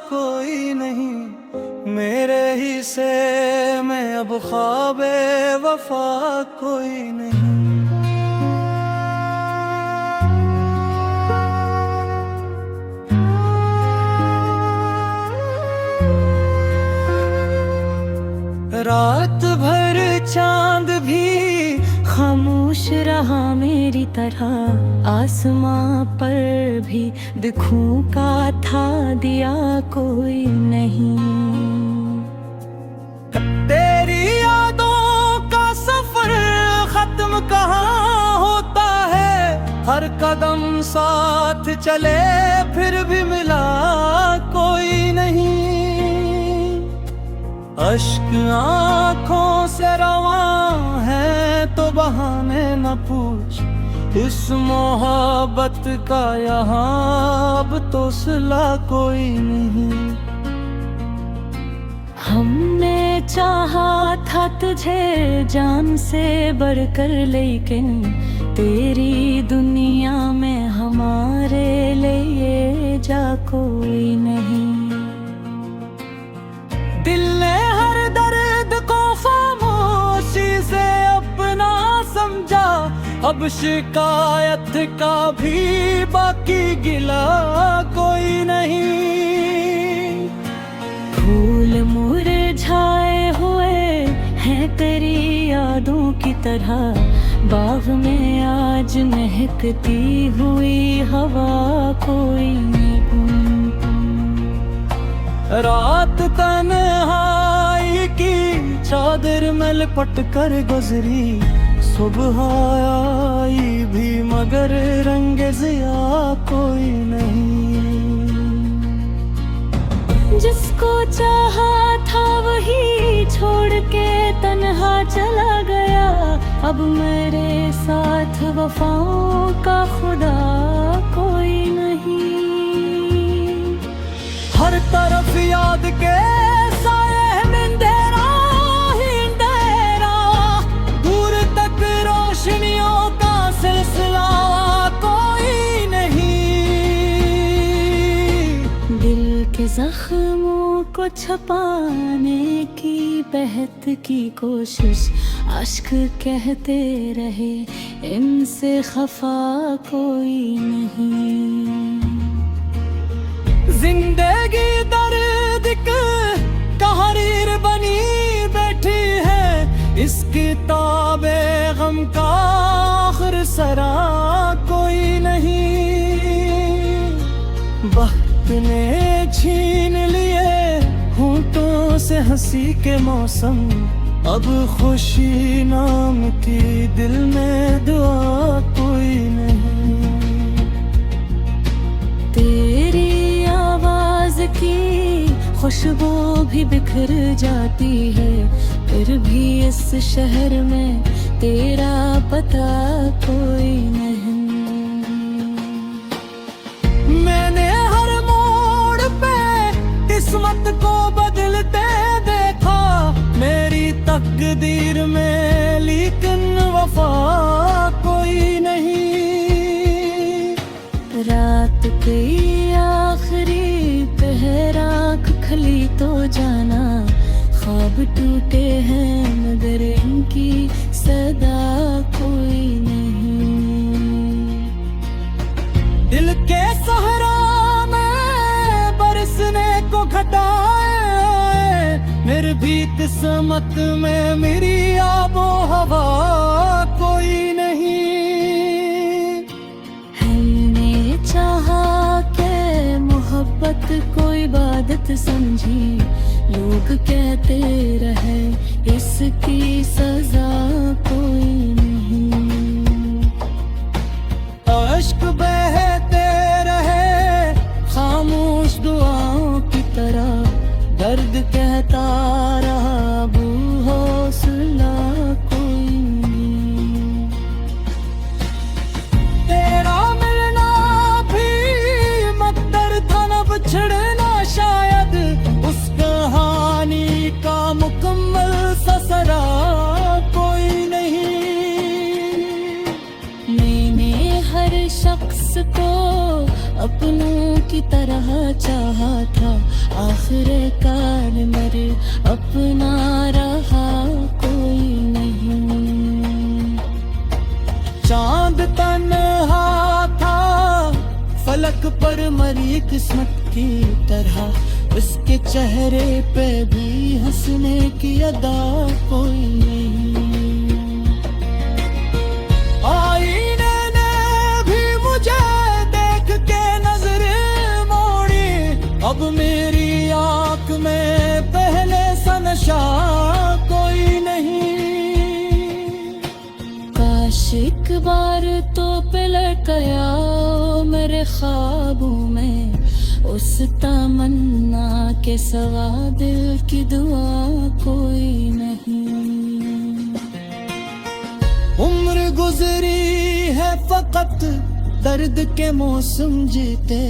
कोई नहीं, मेरे ही से में अब ख्वाबे वफा कोई नहीं। रात भर चांद भी खामोश रहा मेरी तरह, आसमां पर भी दिखूं का था दिया कोई नहीं। तेरी यादों का सफर खत्म कहाँ होता है, हर कदम साथ चले फिर भी मिला कोई नहीं। अश्क आँखों से रवां है तो बहाने न पूछ, इस मोहब्बत का यहाँ अब तो सिला कोई नहीं। हमने चाहा था तुझे जान से बढ़कर, लेकिन तेरी दुनिया में हमारे लिए जा कोई नहीं। दिल ने हर दर्द को खामोशी से अपना समझा, अब शिकायत का भी बाकी गिला कोई नहीं। फूल मुरझाए हुए हैं तेरी यादों की तरह, बाग में आज महकती हुई हवा कोई नहीं। रात तन्हाई की चादर में लिपट कर गुजरी, सुबह आई भी मगर रंग ज़िया कोई नहीं। जिसको चाहा था वही छोड़ के तन्हा चला गया, अब मेरे साथ वफाओं का खुदा कोई नहीं। हर तरफ याद के साए में अंधेरा ही अंधेरा, दूर तक रोशनियों का सिलसिला कोई नहीं। दिल के जख्मों को छपाने की बहत की कोशिश, अश्क कहते रहे इनसे खफा कोई नहीं। जिंदगी दर्द तहरीर बनी बैठी है, इस किताबे गम का आखिर सरा कोई नहीं। वक्त ने छीन लिए होंठों से हंसी के मौसम, अब खुशी नाम की दिल में दुआ कोई नहीं। तेरी आवाज की खुशबू भी बिखर जाती है, फिर भी इस शहर में तेरा पता कोई नहीं। मैंने हर मोड़ पे किस्मत को बदलते देखा, मेरी तकदीर में लेकिन वफा कोई नहीं। रात की आखिरी पहर आँख खली तो जाना, ख्वाब टूटे हैं मगर इनकी सदा कोई नहीं। दिल के सहरा में बरसने को घटाए, मेरी भी किस्मत में मेरी आबो हवा कोई नहीं। हमने चाहा के मोहब्बत को इबादत समझी, लोग कहते रहे इसकी सजा कोई नहीं। अश्क बहते रहे खामोश दुआओं की तरह, दर्द कहता रहा अबू हौसला कोई नहीं। तेरा मिलना भी मकदर था न बिछड़ना शायद, उस कहानी का मुकम्मल ससरा कोई नहीं। मैंने हर शख्स को अपनों की तरह चाहा था, आखिर कार मेरे अपना रहा कोई नहीं। चांद तन्हा था फलक पर मरी किस्मत की तरह, उसके चेहरे पे भी हंसने की अदा कोई नहीं। आईने ने भी मुझे देख के नजर मोड़ी, अब मेरी आंख में पहले सा नशा कोई नहीं। काश एक बार तो पलट गया मेरे ख्वाबों में, उस तमन्ना के सवा दिल की दुआ कोई नहीं। उम्र गुजरी है फकत दर्द के मौसम जीते,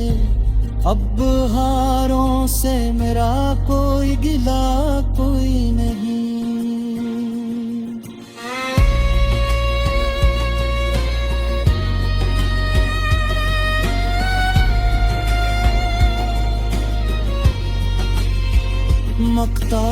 अब हारों से मेरा कोई गिला कोई नहीं। मकता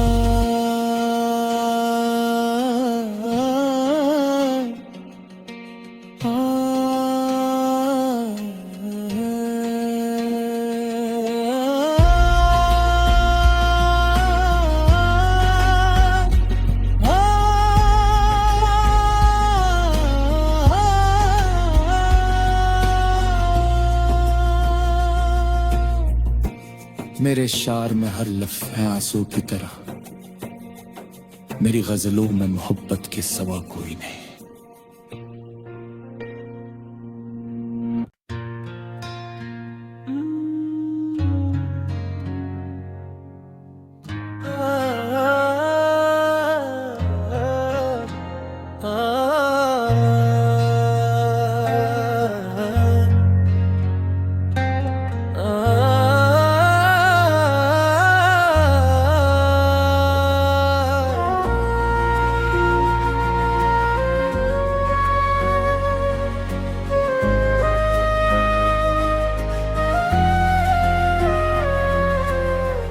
मेरे शार में हर लफ्ज़ है आंसू की तरह, मेरी गजलों में मोहब्बत के सिवा कोई नहीं।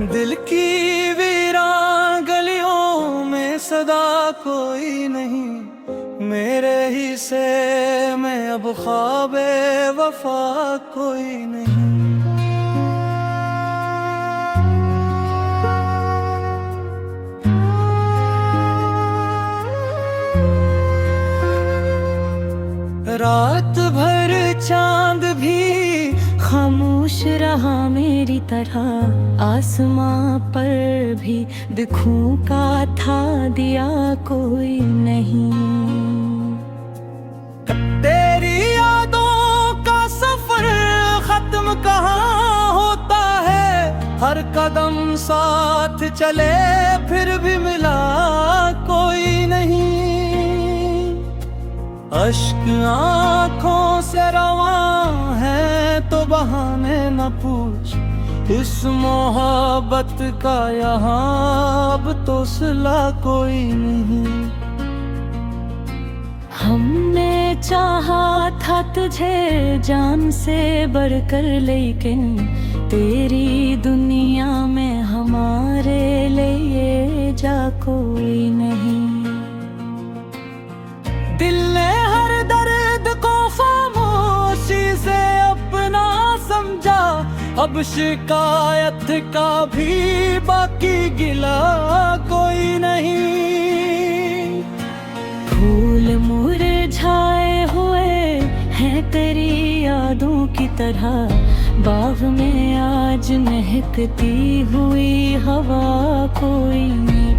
दिल की वीरान गलियों में सदा कोई नहीं, मेरे ही से में अब ख्वाबे वफा कोई नहीं। रात भर चांद भी खामोश रहा मेरी तरह, आसमां पर भी दिखूं का था दिया कोई नहीं। तेरी यादों का सफर खत्म कहाँ होता है, हर कदम साथ चले फिर भी मिला कोई नहीं। अश्क आँखों से रवां है तो बहाने न पूछ, इस मोहब्बत का यहाँ अब तो सिला कोई नहीं। हमने चाहा था तुझे जान से बढ़कर, लेकिन तेरी दुनिया में हमारे लिए जा कोई नहीं। दिल ने हर दर्द को खामोशी से अपना समझा, अब शिकायत का भी बाकी गिला कोई नहीं। फूल मुरझाए हुए हैं तेरी यादों की तरह, बाग में आज महकती हुई हवा कोई नहीं।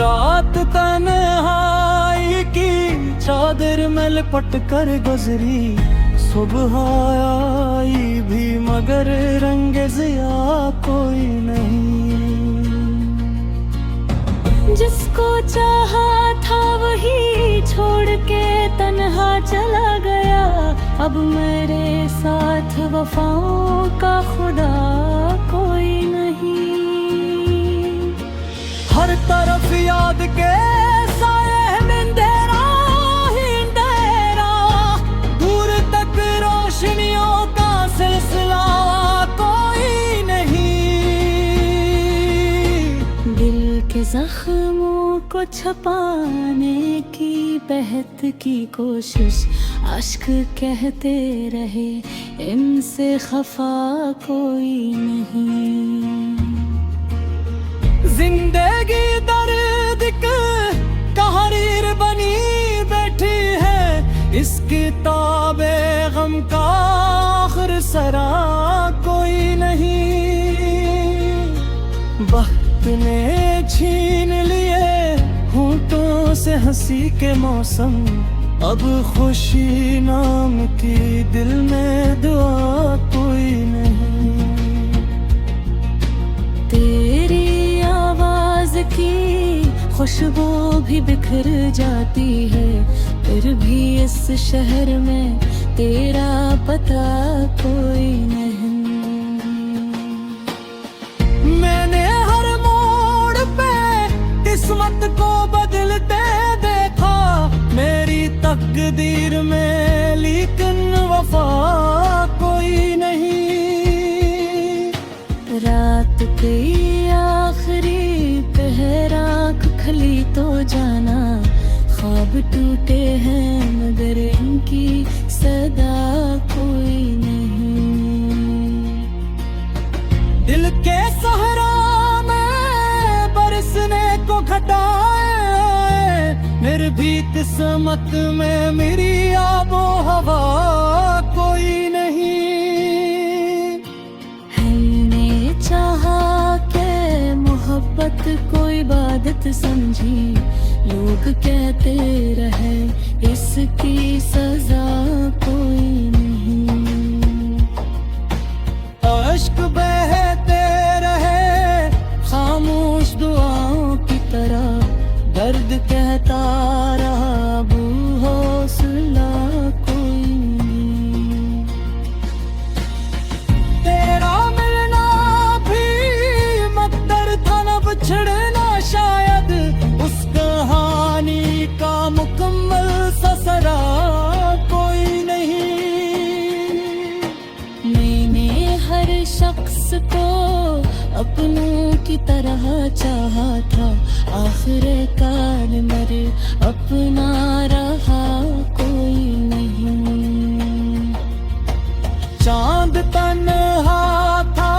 रात तन्हाई की चादर में लिपट कर गुजरी, सुबह आई भी मगर रंग ज़िया कोई नहीं। जिसको चाहा था वही छोड़ के तन्हा चला गया, अब मेरे साथ वफाओं का खुदा कोई नहीं। हर तरफ याद के साए में अंधेरा ही अंधेरा, दूर तक रोशनियों का सिलसिला कोई को छपाने की बहत की कोशिश, अश्क कहते रहे इनसे खफा कोई नहीं। जिंदगी दर्द की तहरीर बनी बैठी है, इस किताबे गम का आखिर सरा कोई नहीं। वक्त ने छीन लिए होठों से हंसी के मौसम, अब खुशी नाम की दिल में दुआ कोई नहीं। तेरी आवाज की खुशबू भी बिखर जाती है, फिर भी इस शहर में तेरा पता कोई नहीं। मैंने हर मोड़ पे किस्मत को बदलते देखा, मेरी तकदीर में लेकिन वफा कोई नहीं। रात की आखिरी पहर आँख खली तो जाना, ख्वाब टूटे हैं मगर इनकी सदा कोई नहीं। दिल के सहरा में बरसने को घटाए, मेरी भी किस्मत में मेरी आबो हवा कोई नहीं। हमने चाहा के मोहब्बत को इबादत समझी, लोग कहते रहे इसकी सजा कोई नहीं। अश्क बहते रहे खामोश दुआओं की तरह, दर्द कहता रहा अबू हौसला कोई नहीं। तेरा मिलना भी मकदर था न बिछड़ना शायद, उस कहानी का मुकम्मल ससरा कोई नहीं। मैंने हर शख्स को अपनों की तरह चाहा था, आखिरकार मेरे अपना रहा कोई नहीं। चांद तन्हा था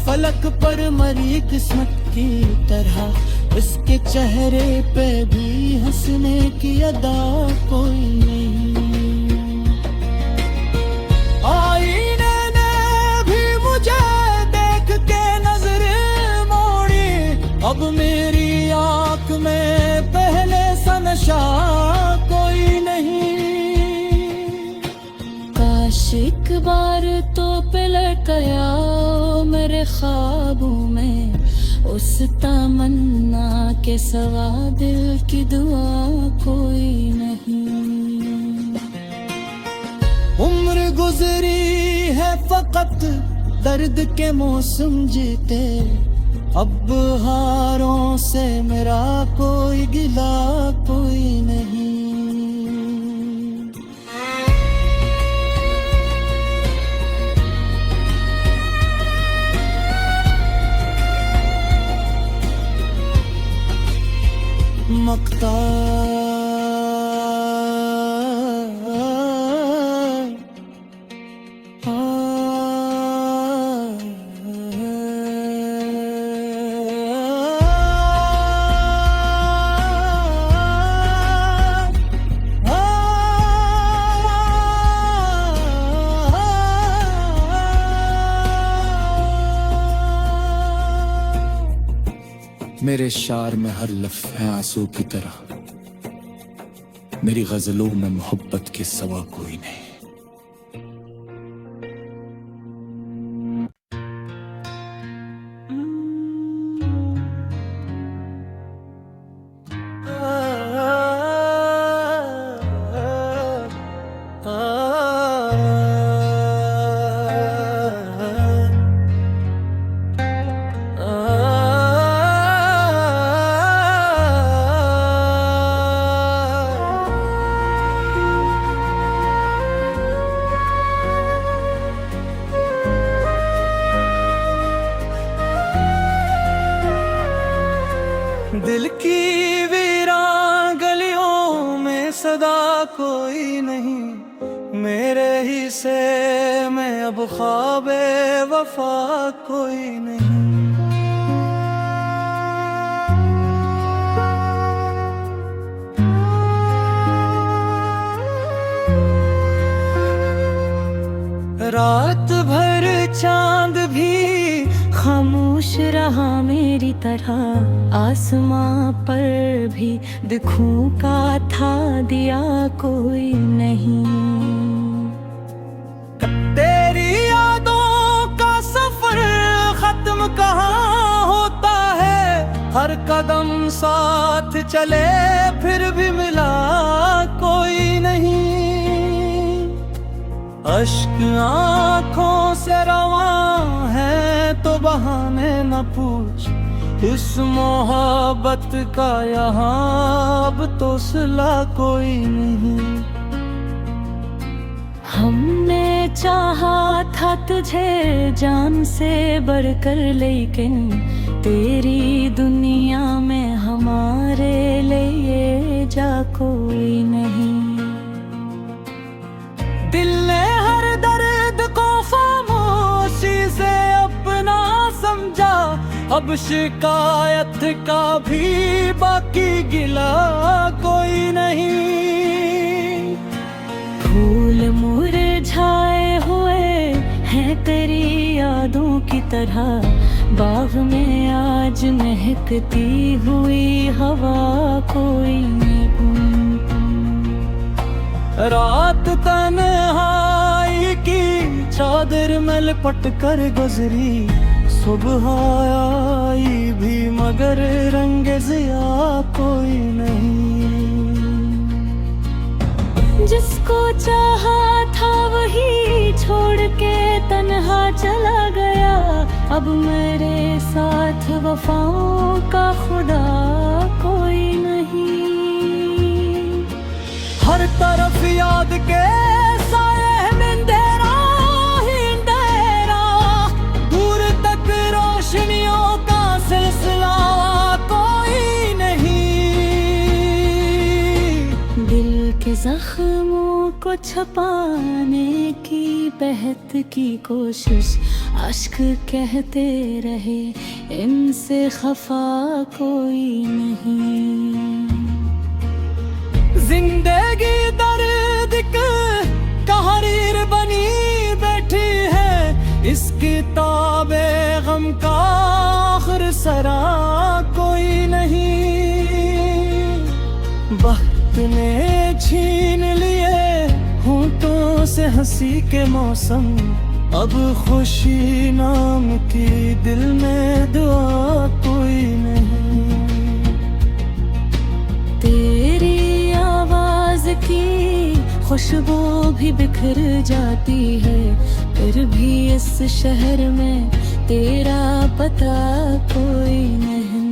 फलक पर मरी किस्मत की तरह, इसके चेहरे पे भी हंसने की अदा कोई नहीं। आईने ने भी मुझे देख के नजर मोड़ी, अब मेरी आंख में पहले सा नशा कोई नहीं। काश एक बार तो पलट गया मेरे ख्वाबों में, उस तमन्ना के सवा दिल की दुआ कोई नहीं। उम्र गुजरी है फकत दर्द के मौसम जीते, अब हारों से मेरा कोई गिला कोई नहीं। मकता मेरे शार में हर लफ्ज़ है आंसू की तरह, मेरी गजलों में मोहब्बत के सिवा कोई नहीं। कोई नहीं, मेरे ही से में अब ख्वाबे वफा कोई नहीं। रात भर चांद भी खामोश रहा मेरी तरह, आसमां पर भी दिखूं का था दिया कोई नहीं। तेरी यादों का सफर खत्म कहाँ होता है, हर कदम साथ चले फिर भी मिला कोई नहीं। अश्क आँखों से रवां है तो बहाने न पूछ, इस मोहब्बत का यहाँ अब तो सिला कोई नहीं। हमने चाहा था तुझे जान से बढ़कर, लेकिन तेरी दुनिया में हमारे लिए जा कोई नहीं। दिल ने हर दर्द को खामोशी से अपना समझा, अब शिकायत का भी बाकी गिला कोई नहीं। फूल मुरझाए हुए हैं तेरी यादों की तरह, बाग में आज महकती हुई हवा कोई नहीं। रात तन्हाई की चादर में लिपट कर गुजरी, सुबह आई भी मगर रंग ज़िया कोई नहीं। जिसको चाहा था वही छोड़ के तन्हा चला गया, अब मेरे साथ वफाओं का खुदा कोई नहीं। हर तरफ याद के साए में अंधेरा ही अंधेरा, दूर तक रोशनियों का सिलसिला कोई नहीं। दिल के जख्मों को छपाने की बहत की कोशिश, अश्क कहते रहे इनसे खफा कोई नहीं। जिंदगी दर्द कहारीर बनी बैठी है, इस किताबे गम का आखिर सरा कोई नहीं। वक्त ने छीन लिए होठों से हंसी के मौसम, अब खुशी नाम की दिल में दुआ कोई नहीं। तेरी आवाज की खुशबू भी बिखर जाती है, फिर भी इस शहर में तेरा पता कोई नहीं।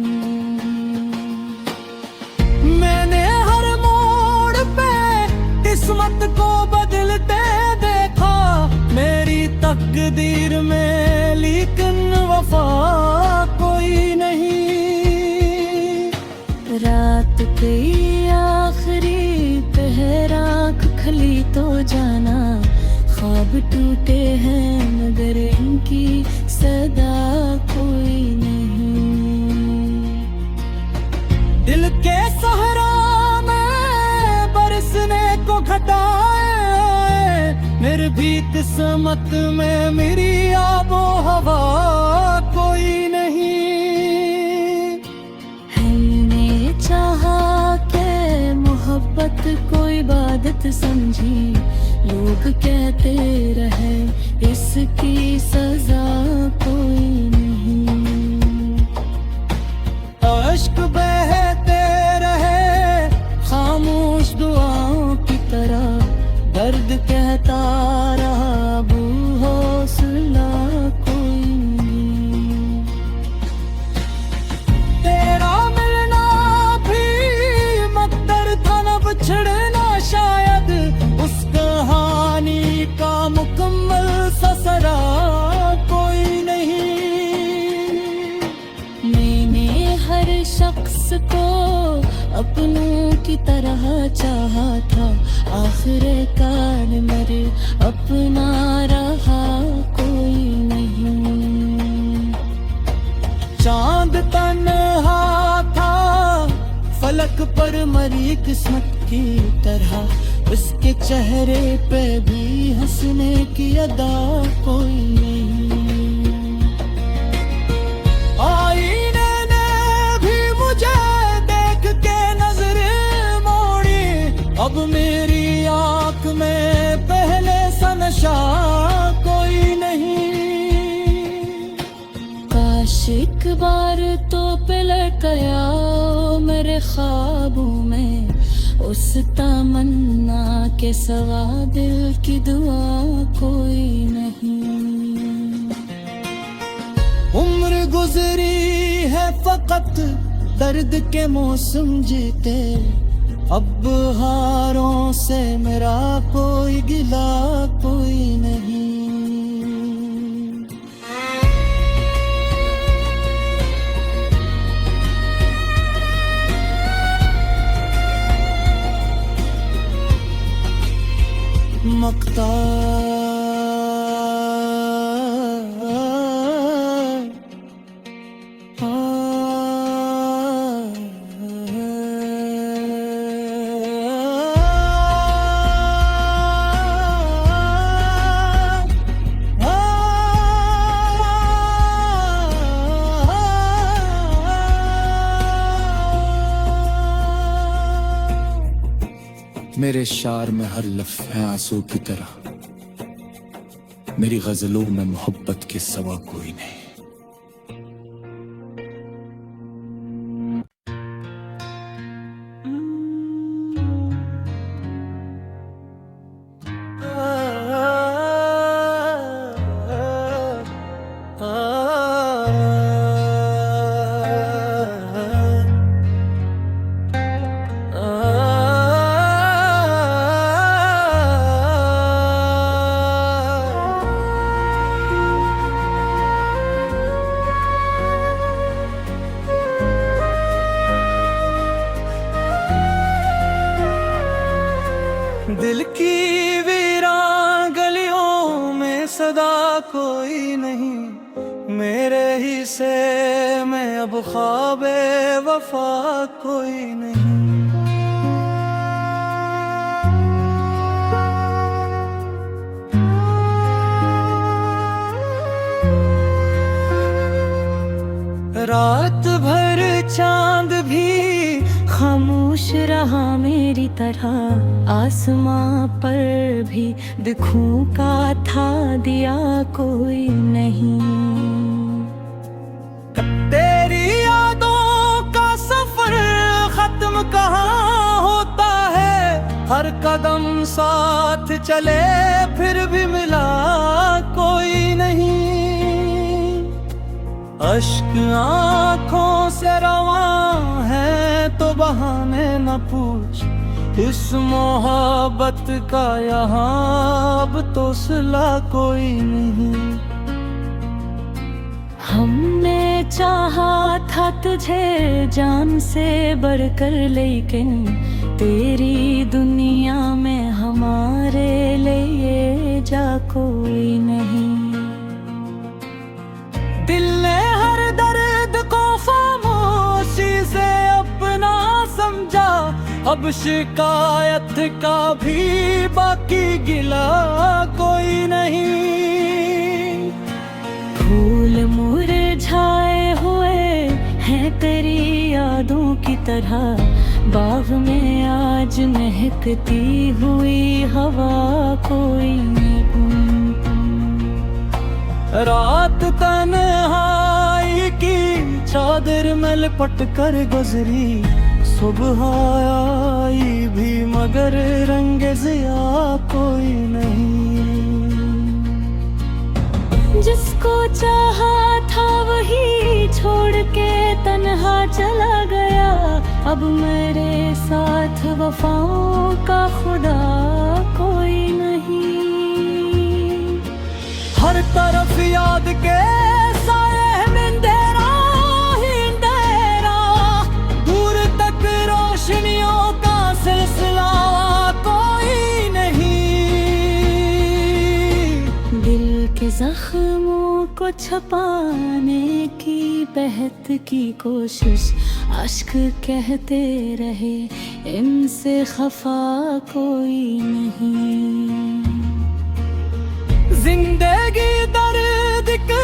मैंने हर मोड़ पे किस्मत को बदलते देखा, मेरी तकदीर में लेकिन वफा कोई नहीं। रात की आखिरी पहर आँख खली तो जाना, ख्वाब टूटे हैं मगर इनकी सदा कोई नहीं। दिल के सहरा में बरसने को घटाए, मेरी भी किस्मत में मेरी आबो हवा कोई नहीं। हमने चाहा के मोहब्बत को इबादत समझी, लोग कहते रहे इसकी सजा कोई नहीं। अश्क बहते रहे खामोश दुआओं की तरह, दर्द कहता रहा अबू हौसला कोई नहीं। तेरा मिलना भी मकदर था न बिछड़ना शायद, उस कहानी का मुकम्मल ससरा कोई नहीं। मैंने हर शख्स को अपनों की तरह चाहा था, आखिरकार मेरे अपना रहा कोई नहीं। चांद तन्हा था फलक पर मरी किस्मत की तरह, उसके चेहरे पे भी हंसने की अदा कोई नहीं। आईने ने भी मुझे देख के नजर मोड़ी, अब मेरी आंख में पहले सा नशा कोई नहीं। काश एक बार तो पलट गया मेरे ख्वाबों में, उस तमन्ना के सवा दिल की दुआ कोई नहीं। उम्र गुजरी है फकत दर्द के मौसम जीते, अब हारों से मेरा कोई गिला कोई नहीं। मकता मेरे शार में हर लफ्ज़ है आंसू की तरह, मेरी गजलों में मोहब्बत के सवा कोई नहीं। दिल की वीरान गलियों में सदा कोई नहीं, मेरे ही से में अब ख्वाबे वफा कोई नहीं। रात भर चांद भी खामोश रहा मेरी तरह, आसमां पर भी दिखूं का था दिया कोई नहीं। तेरी यादों का सफर खत्म कहाँ होता है, हर कदम साथ चले फिर भी मिला कोई नहीं। अश्क आँखों से रवां है तो बहाने न पूछ, इस मोहब्बत का यहाँ अब तो सिला कोई नहीं। हमने चाहा था तुझे जान से बढ़कर, लेकिन तेरी दुनिया में हमारे लिए जा कोई नहीं। दिल ने हर दर्द को खामोशी से अपना समझा, अब शिकायत का भी बाकी गिला कोई नहीं। फूल मुरझाए हुए हैं तेरी यादों की तरह, बाग में आज महकती हुई हवा कोई नहीं। रात तन्हाई की चादर में लिपट कर गुजरी, सुबह आई भी मगर रंग ज़िया कोई नहीं। जिसको चाहा था वही छोड़ के तन्हा चला गया, अब मेरे साथ वफाओं का खुदा कोई नहीं। हर तरफ याद के साए में अंधेरा ही अंधेरा, दूर तक रोशनियों का को छपाने की बहत की कोशिश, अश्क कहते रहे इनसे खफा कोई नहीं। जिंदगी दर्द की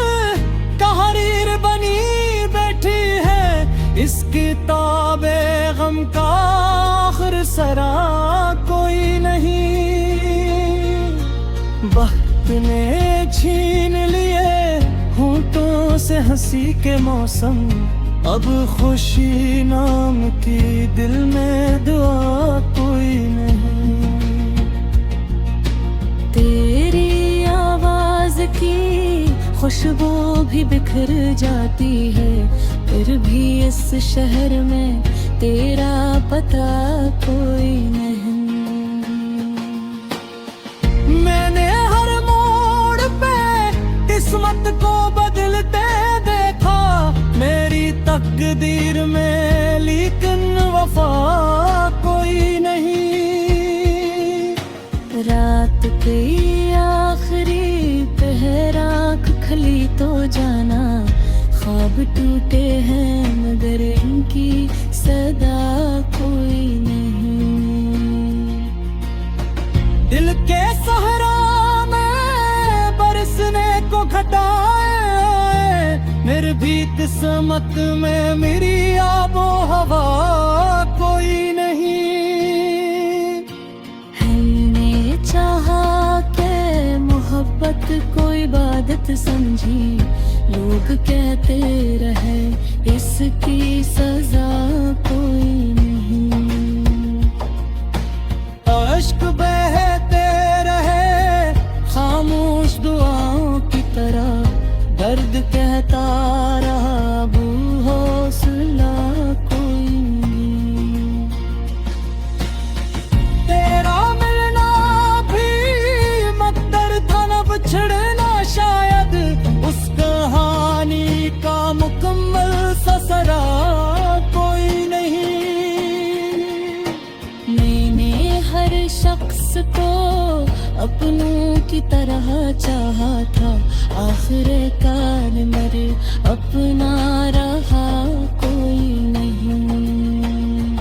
तहरीर बनी बैठी है, इस किताबे गम का आखिर सरा कोई नहीं। वक्त ने छीन लिए होंठों से हंसी के मौसम, अब खुशी नाम की दिल में दुआ कोई नहीं। तेरी आवाज की खुशबू भी बिखर जाती है, फिर भी इस शहर में तेरा पता कोई नहीं। मैंने हर मोड़ पे किस्मत को बदलते देखा, मेरी तकदीर में लेकिन वफा कोई नहीं। रात की आखिरी पहर आँख खली तो जाना, ख्वाब टूटे हैं मगर इनकी सदा कोई नहीं। दिल के सहरा में बरसने को घटाए, मेरी भी किस्मत में मेरी आबो हवा कोई नहीं। हमने चाहा के मोहब्बत को इबादत समझी, लोग कहते रहे इसकी सजा कोई नहीं। अश्क बहते रहे खामोश दुआओं की तरह, दर्द कहता रहा अब हौसला कोई नहीं। तेरा मिलना भी मकदर था न बिछड़ना शायद, उस कहानी का मुकम्मल ससरा कोई नहीं। मैंने हर शख्स को अपनों की तरह चाहा था, आखिर कार मेरे अपना रहा कोई नहीं।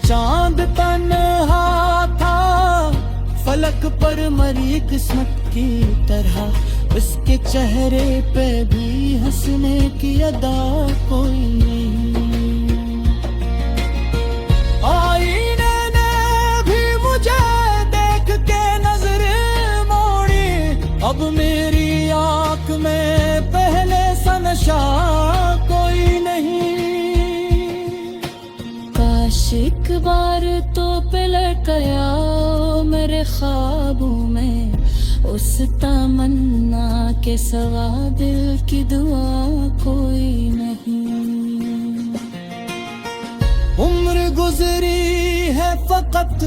चांद तन्हा था फलक पर मरी किस्मत की तरह, उसके चेहरे पे भी हंसने की अदा कोई नहीं। आईने ने भी मुझे देख के नजर मोड़ी, अब मेरी आंख में पहले सा नशा कोई नहीं। काश एक बार तो पलट गया मेरे ख्वाबों में, उस तमन्ना के सवा दिल की दुआ कोई नहीं। उम्र गुजरी है फकत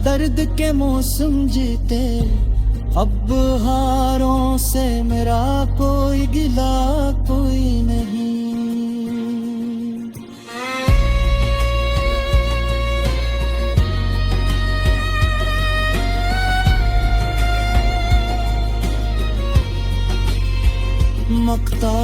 दर्द के मौसम जीते, अब हारों से मेरा कोई गिला कोई नहीं। मकता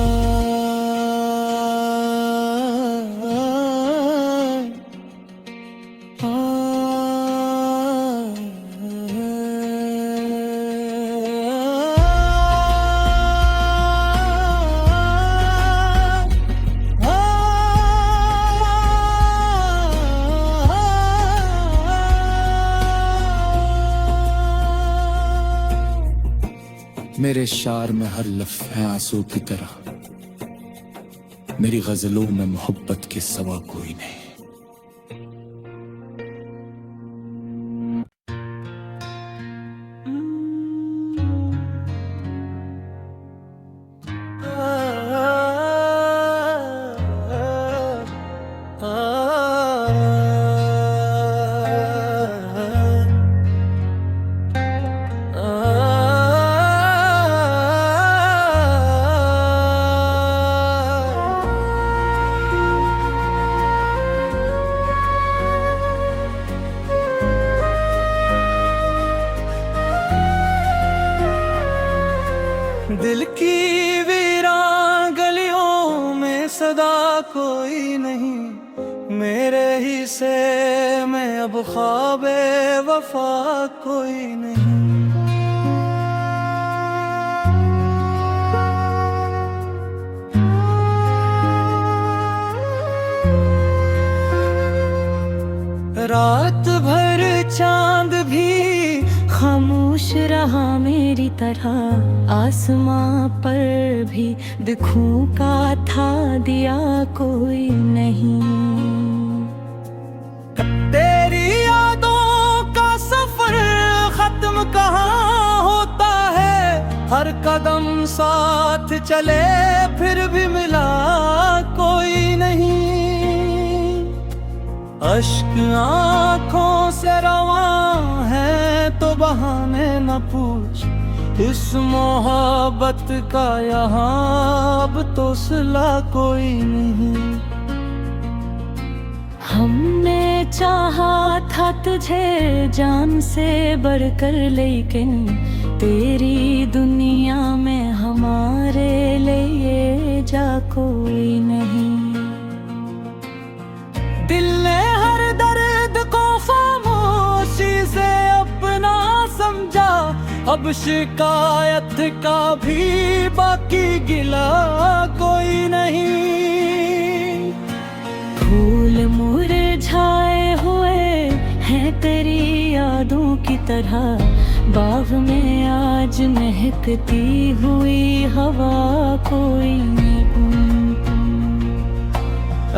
मेरे शार में हर लफ्ज़ है आंसू की तरह, मेरी गजलों में मोहब्बत के सवा कोई नहीं। से मैं अब ख्वाबे वफा कोई नहीं। रात भर चांद भी खामोश रहा मेरी तरह, आसमां पर भी दिखूं का था दिया कोई नहीं। तेरी यादों का सफर खत्म कहाँ होता है, हर कदम साथ चले फिर भी मिला कोई नहीं। अश्क आँखों से रवां है तो बहाने न पूछ, इस मोहब्बत का यहाँ अब तो सिला कोई नहीं। हमने चाहा था तुझे जान से बढ़कर, लेकिन तेरी दुनिया में हमारे लिए जा कोई नहीं। दिल ने हर दर्द को खामोशी से अपना समझा, अब शिकायत का भी बाकी गिला कोई नहीं। फूल मुरझाए हुए हैं तेरी यादों की तरह, बाग में आज महकती हुई हवा कोई नहीं।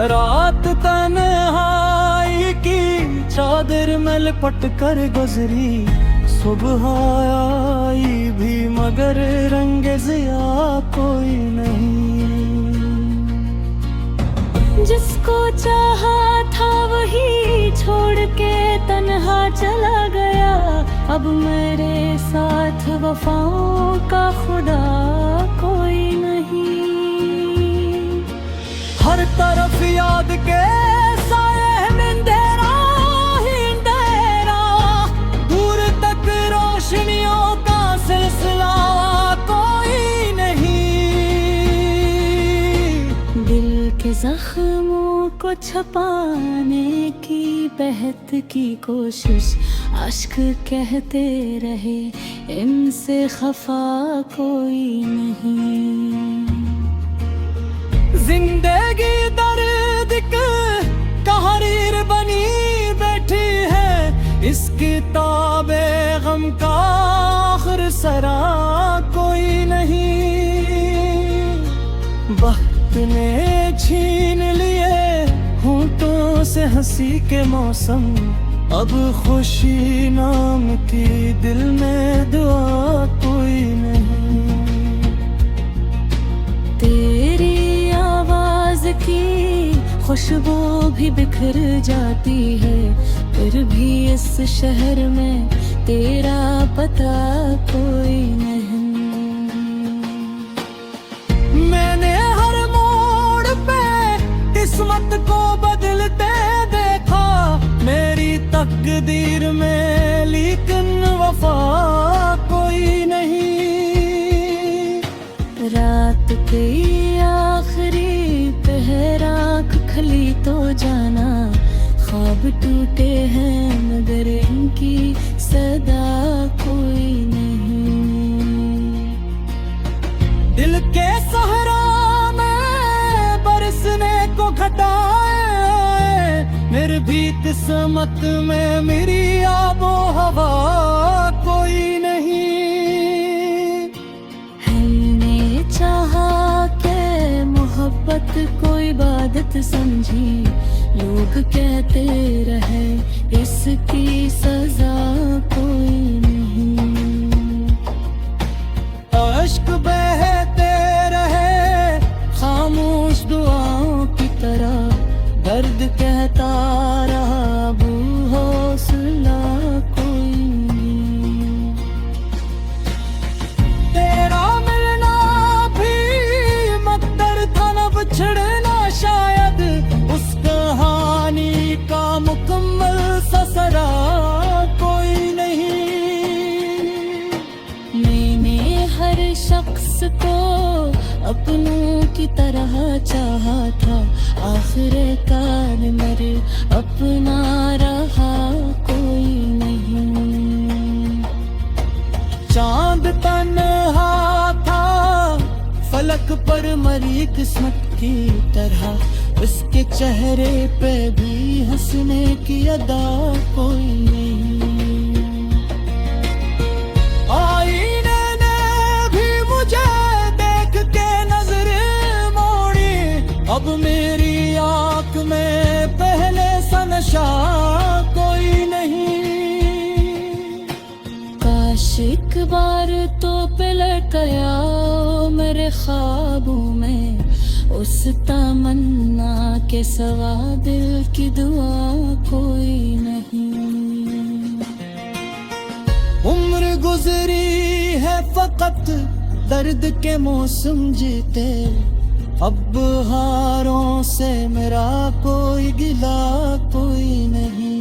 रात तन्हाई की चादर में लिपट कर गुजरी, सुबह आई भी मगर रंग ज़िया कोई नहीं। जिसको चाहा था वही छोड़ के तन्हा चला गया, अब मेरे साथ वफाओं का खुदा कोई नहीं। हर तरफ याद के साए में अंधेरा ही अंधेरा, दूर तक रोशनियों का सिलसिला कोई नहीं। दिल के जख्मों को छपाने की बहत की कोशिश, अश्क कहते रहे इनसे खफा कोई नहीं। जिंदगी दर्द तहरीर बनी बैठी है, इस किताबे गम का आखिर सरा कोई नहीं। वक्त ने छीन लिए होंठों से हंसी के मौसम, अब खुशी नाम की दिल में दुआ कोई नहीं। तेरी आवाज की खुशबू भी बिखर जाती है, फिर भी इस शहर में तेरा पता कोई नहीं। मैंने हर मोड़ पे किस्मत को बदलते देखा, मेरी तकदीर में लेकिन वफा कोई नहीं। रात की आखिरी पहर आँख खली तो जाना, ख्वाब टूटे हैं मगर इनकी सदा कोई नहीं। दिल के सहरा में बरसने को घटाए, मेरी भी किस्मत में मेरी आबो हवा कोई नहीं। चाहा के मोहब्बत को इबादत समझी, लोग कहते रहे इसकी सजा कोई नहीं। अश्क बहते रहे खामोश दुआओं की तरह, दर्द कहता रहा अबू हौसला कोई नहीं। तेरा बिछड़ना शायद उस कहानी का मुकम्मल ससरा कोई नहीं। मैंने हर शख्स को अपनों की तरह चाहा था, आखिर कार मेरे अपना रहा कोई नहीं। चांद तन्हा था फलक पर मरी किस्मत की तरह, उसके चेहरे पे भी हंसने की अदा कोई नहीं। आईने ने भी मुझे देख के नजर मोड़ी, अब मेरी आंख में पहले सा नशा कोई नहीं। काश एक बार तो पलट गया मेरे ख्वाबों में, उस तमन्ना के सवा दिल की दुआ कोई नहीं। उम्र गुजरी है फकत दर्द के मौसम जीते, अब हारों से मेरा कोई गिला कोई नहीं।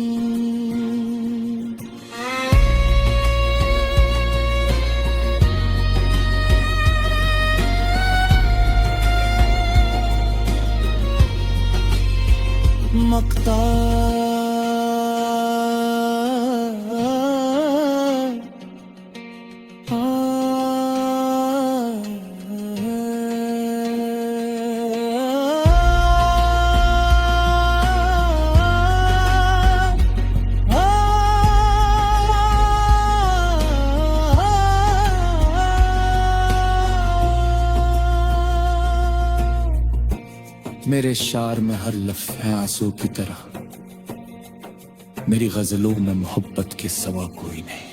मकता मेरे शार में हर लफ्ज़ है आंसू की तरह, मेरी गजलों में मोहब्बत के सिवा कोई नहीं।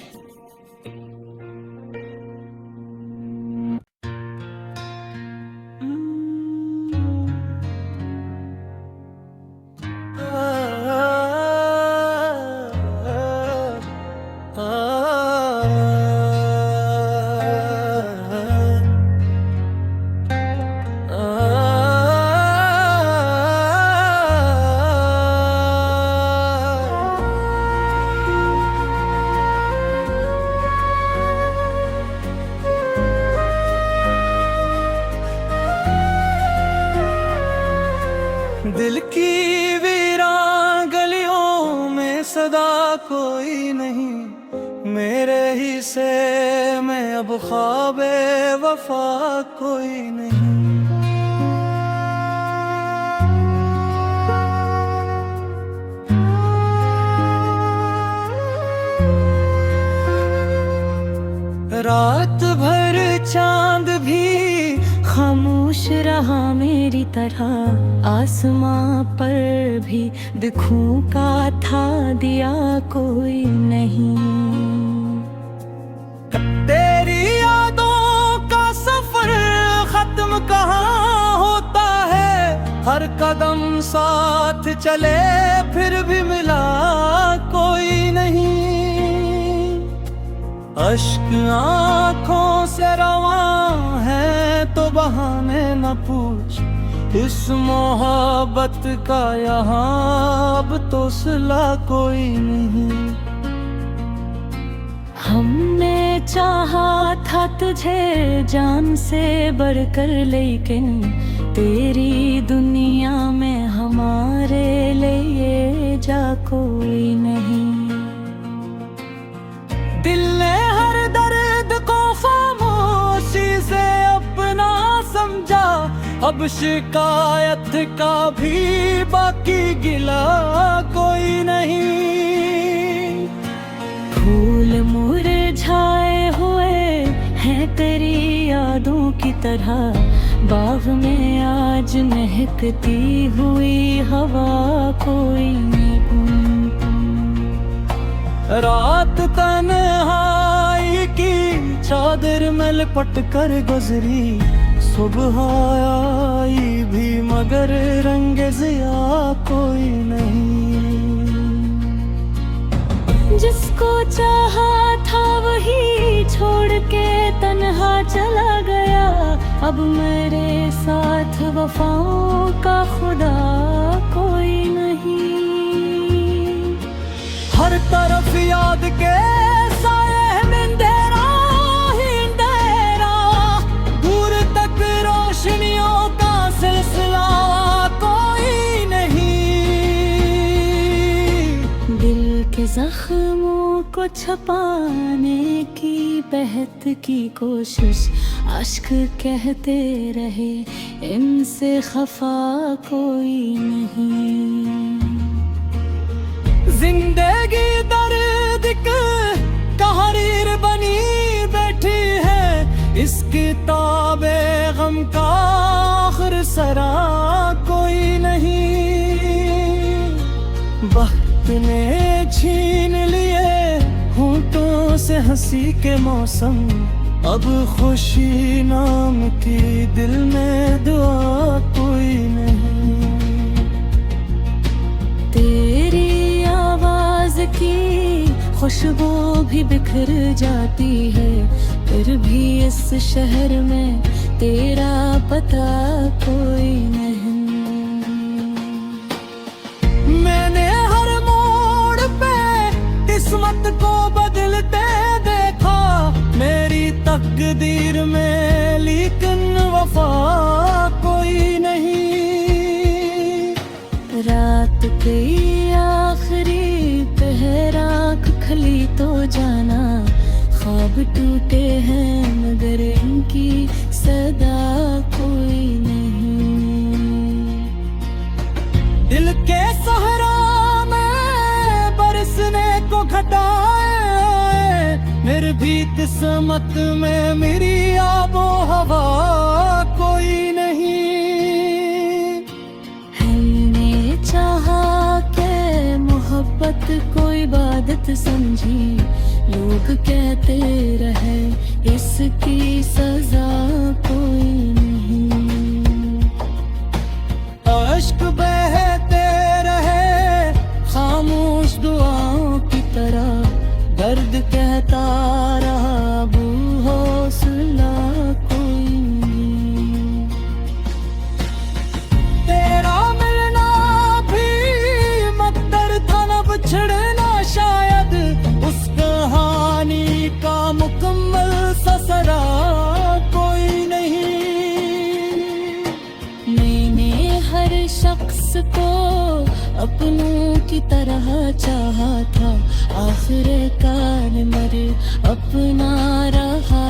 दिल की वीरान गलियों में सदा कोई नहीं, मेरे ही से में अब ख्वाबे वफा कोई नहीं। रात भर चांद भी खामोश रहा मेरी तरह, आसमां पर भी दिखूं का था दिया कोई नहीं। तेरी यादों का सफर खत्म कहाँ होता है, हर कदम साथ चले फिर भी मिला कोई नहीं। अश्क आँखों से रवां है तो बहाने न पूछ, इस मोहब्बत का यहाँ अब तो सिला कोई नहीं। हमने चाहा था तुझे जान से बढ़कर, लेकिन तेरी दुनिया में हमारे लिए जा कोई नहीं। दिल ने हर दर्द को खामोशी से अपना समझा, अब शिकायत का भी बाकी गिला कोई नहीं। फूल मुरझाए हुए हैं तेरी यादों की तरह, बाग में आज महकती हुई हवा कोई नहीं। रात तन्हाई की चादर में लिपट कर गुजरी, सुबह आई भी मगर रंग ज़िया कोई नहीं। जिसको चाहा था वही छोड़ के तन्हा चला गया, अब मेरे साथ वफाओं का खुदा कोई नहीं। हर तरफ याद के साए में अंधेरा ही अंधेरा, दूर तक रोशनियों का सिलसिला कोई के जख्मों को छपाने की बहत की कोशिश, अश्क कहते रहे इनसे खफा कोई नहीं। जिंदगी दर्द की तहरीर बनी बैठी है, इस किताबे गम का आखिर सरा कोई नहीं। वक्त ने छीन लिए होंठों से हंसी के मौसम, अब खुशी नाम की दिल में दुआ कोई नहीं। तेरी आवाज की खुशबू भी बिखर जाती है, फिर भी इस शहर में तेरा पता कोई नहीं। मैंने हर मोड़ पे किस्मत को बदलते देखा, मेरी तकदीर में लेकिन वफा कोई नहीं। रात गई आखिरी पहर, आँख खली तो जाना, ख्वाब टूटे हैं मगर इनकी सदा कोई नहीं। दिल के सहरा में बरसने को घटाए, मेरी भी किस्मत में मेरी आबो हवा कोई नहीं। हमने चाहा के मोहब्बत को इबादत समझी, लोग कहते रहे इसकी सजा कोई नहीं। अश्क बहते रहे खामोश दुआओं की तरह, दर्द कहता रहा अबू हौसला कोई नहीं। तेरा मिलना भी मकदर था न बिछड़ना शायद, उस कहानी का मुकम्मल ससरा कोई नहीं। मैंने हर शख्स को अपनों की तरह चाहा था, आखिरकार मर अपना रहा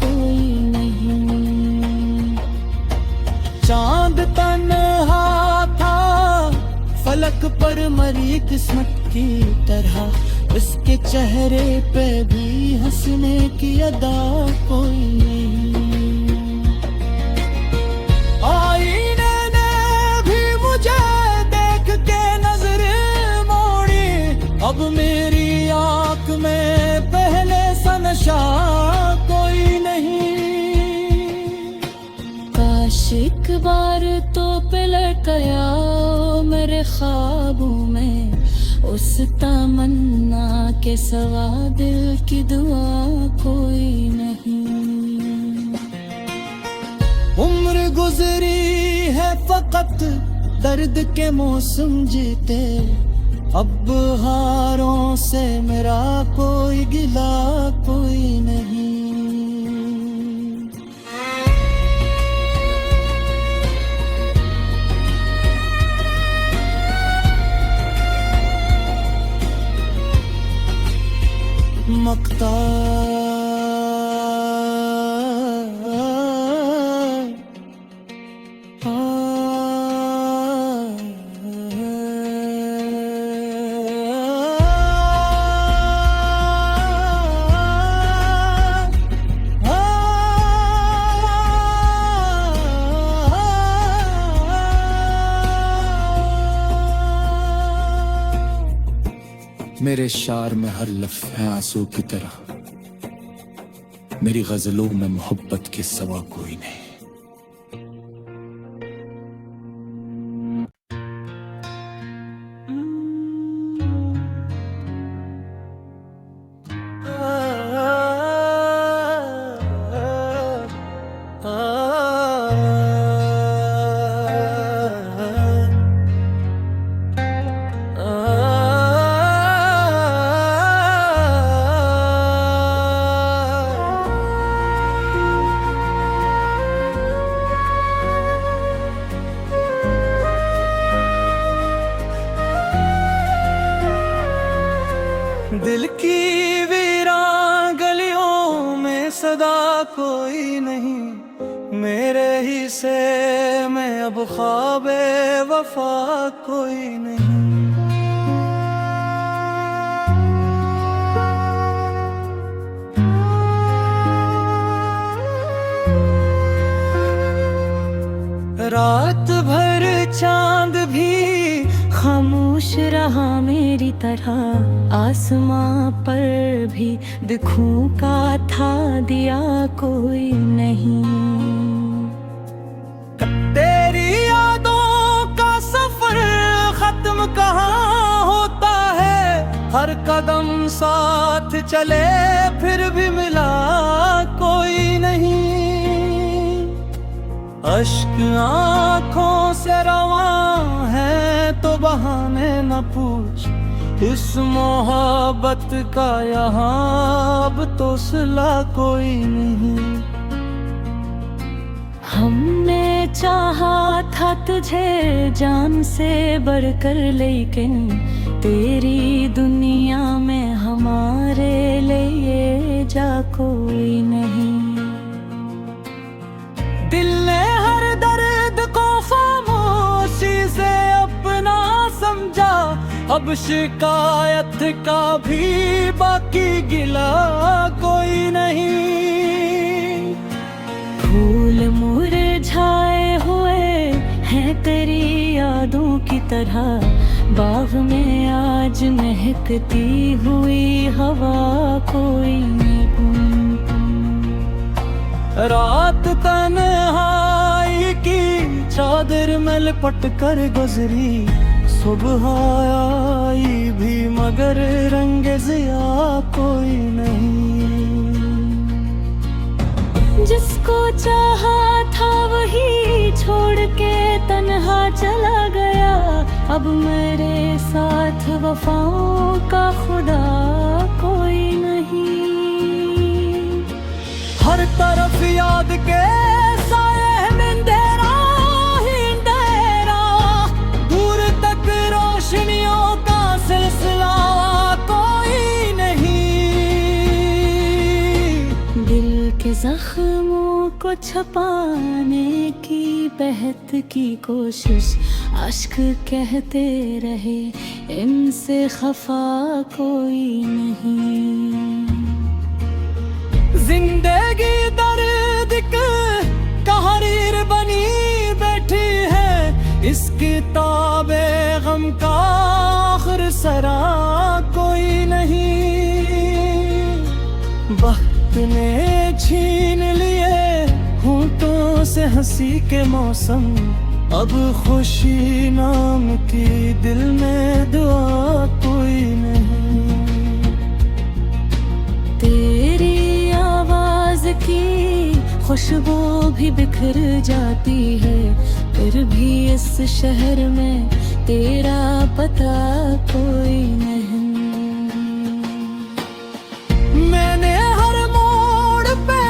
कोई नहीं। चांद तन्हा था फलक पर मरी किस्मत की तरह, उसके चेहरे पे भी हंसने की अदा कोई नहीं। आईने ने भी मुझे देख के नजर मोड़ी, अब मेरी आंख में पहले सा नशा कोई नहीं। काश एक बार तो पलट गया मेरे ख्वाबों में, उस तमन्ना के सवा दिल की दुआ कोई नहीं। उम्र गुजरी है फकत दर्द के मौसम जीते, अब हारों से मेरा कोई गिला कोई नहीं। मकता मेरे शार में हर लफ्ज़ है आंसू की तरह, मेरी गजलों में मोहब्बत के सिवा कोई नहीं। दिल की वीरान गलियों में सदा कोई नहीं, मेरे ही से में अब ख्वाबे वफा कोई नहीं। रात भर चांद भी खामोश रहा मेरी तरह, आसमां पर भी दिखूं का था दिया कोई नहीं। तेरी यादों का सफर खत्म कहाँ होता है, हर कदम साथ चले फिर भी मिला कोई नहीं। अश्क आँखों से रवां है तो बहाने न पूछ, इस मोहब्बत का यहाँ अब तो सिला कोई नहीं। हमने चाहा था तुझे जान से बढ़कर, लेकिन तेरी दुनिया में हमारे लिए जा कोई नहीं। दिल ने हर दर्द को खामोशी से अपना समझा, अब शिकायत का भी बाकी गिला कोई नहीं। फूल मुरझाए हुए हैं तेरी यादों की तरह, बाग में आज महकती हुई हवा कोई नहीं। रात तन्हाई की चादर में लिपट कर गुजरी, सुबह आई भी मगर रंग ज़िया कोई नहीं। जिसको चाहा था वही छोड़ के तन्हा चला गया, अब मेरे साथ वफाओं का खुदा कोई नहीं। हर तरफ याद के साए में अंधेरा ही अंधेरा, दूर तक रोशनियों का सिलसिला कोई नहीं। दिल के जख्मों को छपाने की बहत की कोशिश, अश्क कहते रहे इनसे खफा कोई नहीं। जिंदगी दर्द कहानीर बनी बैठी है, इस किताबे गम का आखिर सरा कोई नहीं। वक्त ने छीन लिए होठों से हंसी के मौसम, अब खुशी नाम की दिल में दुआ कोई नहीं। तेरी आवाज की खुशबू भी बिखर जाती है, फिर भी इस शहर में तेरा पता कोई नहीं। मैंने हर मोड़ पे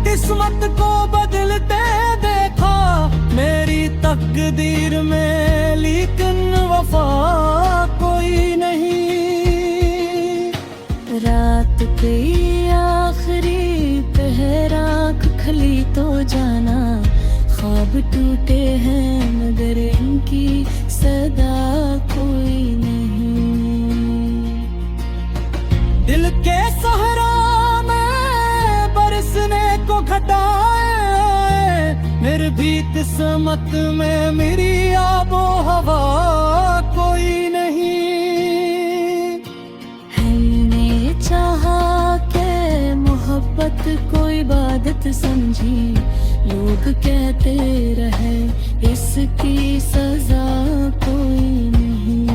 किस्मत को बदलते देखा, मेरी तकदीर में लेकिन वफा कोई नहीं। रात की आखिरी पहर आँख खली तो जाना, ख्वाब टूटे हैं मगर इनकी सदा कोई नहीं। दिल के सहरा में बरसने को घटाए, मेरी भी किस्मत में मेरी आबो हवा कोई नहीं। हमने चाहा के मोहब्बत को इबादत समझी, लोग कहते रहे इसकी सजा कोई नहीं।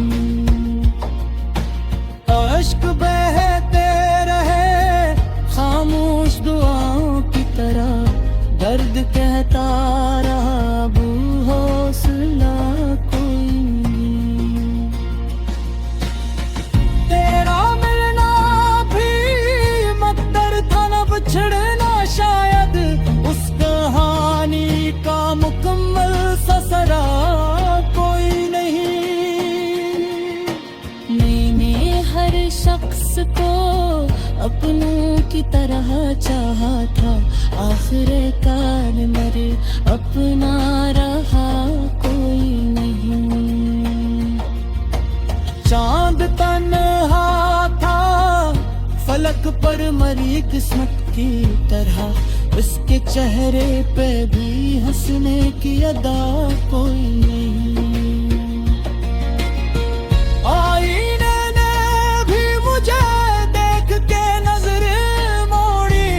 अश्क बहते रहे खामोश दुआओं की तरह, दर्द कहता रहा अबू हौसला कोई नहीं। तेरा मिलना भी मकदर था न बिछड़ना शायद, उस कहानी का मुकम्मल ससरा कोई नहीं। मैंने हर शख्स को अपनों की तरह चाहा था, आखिरकार मेरे अपना रहा कोई नहीं। चांद तन्हा था फलक पर मरी किस्मत की तरह, उसके चेहरे पे भी हंसने की अदा कोई नहीं। आईने ने भी मुझे देख के नजर मोड़ी,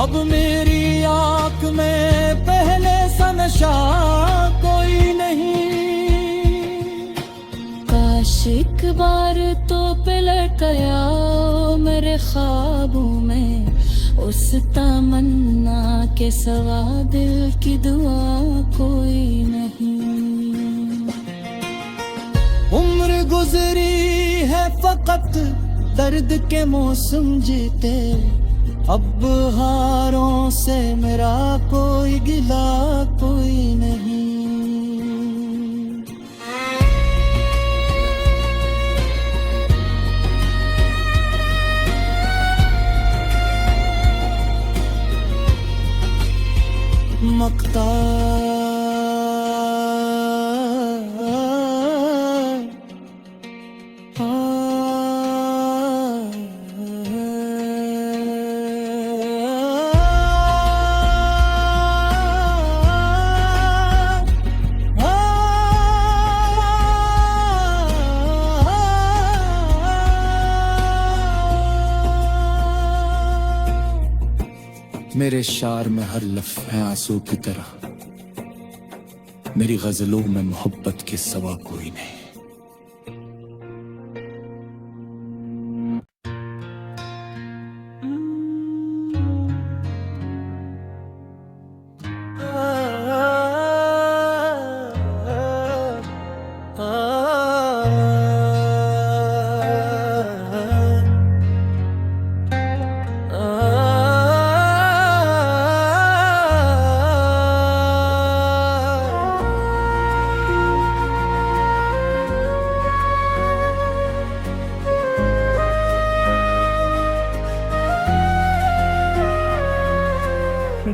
अब मेरी आंख में पहले सा नशा कोई नहीं। काश एक बार तो पलट गया मेरे ख्वाबों में, उस तमन्ना के सवा दिल की दुआ कोई नहीं। उम्र गुजरी है फकत दर्द के मौसम जीते, अब हारों से मेरा कोई गिला कोई नहीं। मकता मेरे शार में हर लफ्ज़ है आंसू की तरह, मेरी गजलों में मोहब्बत के सवा कोई नहीं।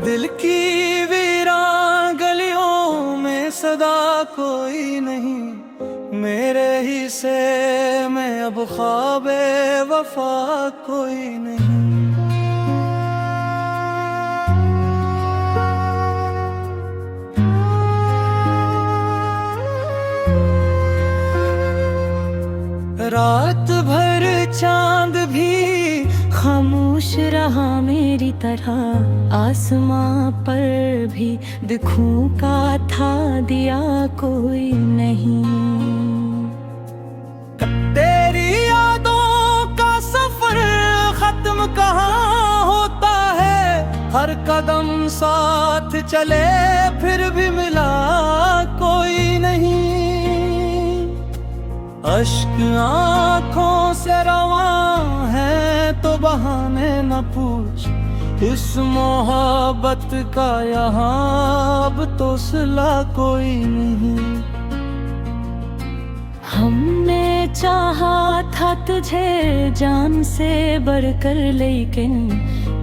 दिल की वीरान गलियों में सदा कोई नहीं, मेरे ही से में अब ख्वाबे वफा कोई नहीं। रात भर चांद भी खामोश रहा मेरी तरह, आसमां पर भी दिखूं का था दिया कोई नहीं। तेरी यादों का सफर खत्म कहाँ होता है, हर कदम साथ चले फिर भी मिला कोई नहीं। अश्क आँखों से रवां है तो बहाने न पूछ, इस मोहब्बत का यहाँ अब तो सिला कोई नहीं। हमने चाहा था तुझे जान से बढ़कर, लेकिन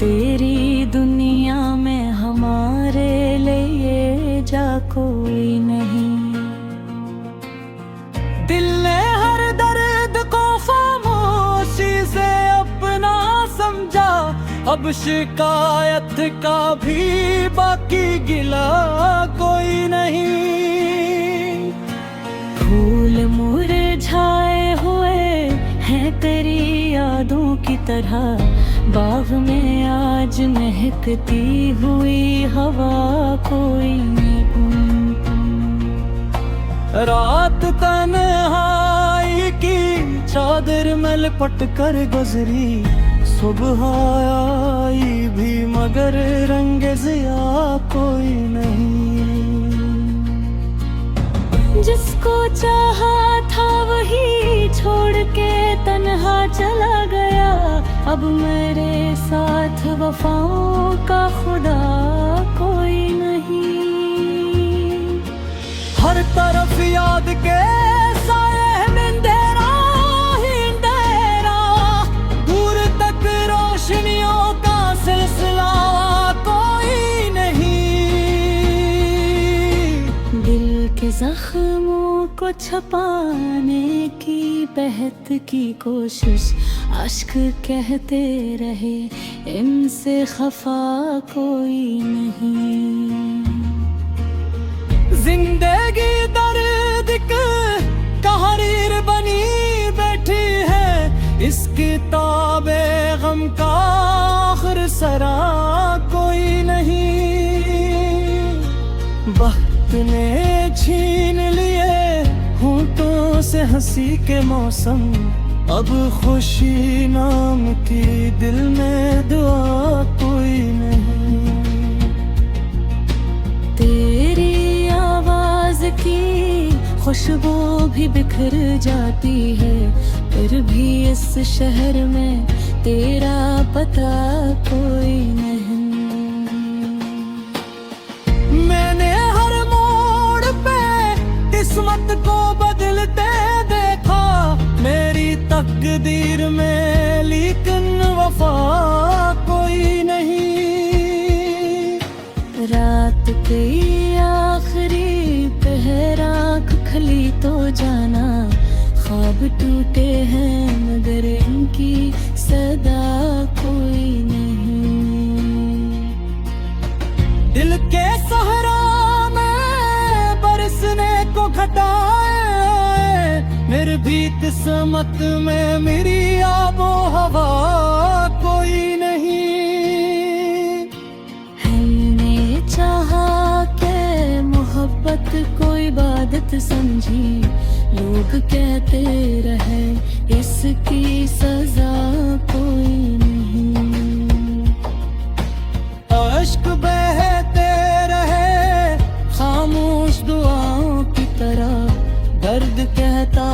तेरी दुनिया में हमारे लिए जा कोई नहीं। दिल ने हर दर्द को खामोशी से अपना समझा, अब शिकायत का भी बाकी गिला कोई नहीं। फूल मुरझाए हुए हैं तेरी यादों की तरह, बाग में आज महकती हुई हवा कोई नहीं। रात तन्हाई की चादर में लिपट कर गुजरी, सुबह आई भी मगर रंग ज़िया कोई नहीं। जिसको चाहा था वही छोड़ के तन्हा चला गया, अब मेरे साथ वफाओं का खुदा कोई नहीं। हर तरफ याद के साए में अंधेरा ही अंधेरा, दूर को छपाने की बहत की कोशिश, अश्क कहते रहे इनसे खफा कोई नहीं। जिंदगी दर्द की तहरीर बनी बैठी है, इस किताबे गम का आखिर सरा कोई नहीं। वक्त ने छीन लिए होंठों से हंसी के मौसम, अब खुशी नाम की दिल में दुआ कोई नहीं। तेरी आवाज की खुशबू भी बिखर जाती है, फिर भी इस शहर में तेरा पता कोई नहीं। मैंने हर मोड़ पे किस्मत को बदलते देखा, मेरी तकदीर में लेकिन वफा कोई नहीं। रात की आखिरी पहर आँख खली तो जाना, ख्वाब टूटे हैं मगर इनकी सदा कोई नहीं। दिल के सहरा में बरसने को घटाए, मेरी भी किस्मत में मेरी आबो हवा कोई नहीं। हमने चाहा के मोहब्बत को इबादत समझी, लोग कहते रहे इसकी सजा कोई नहीं। अश्क बहते रहे खामोश दुआओं की तरह, दर्द कहता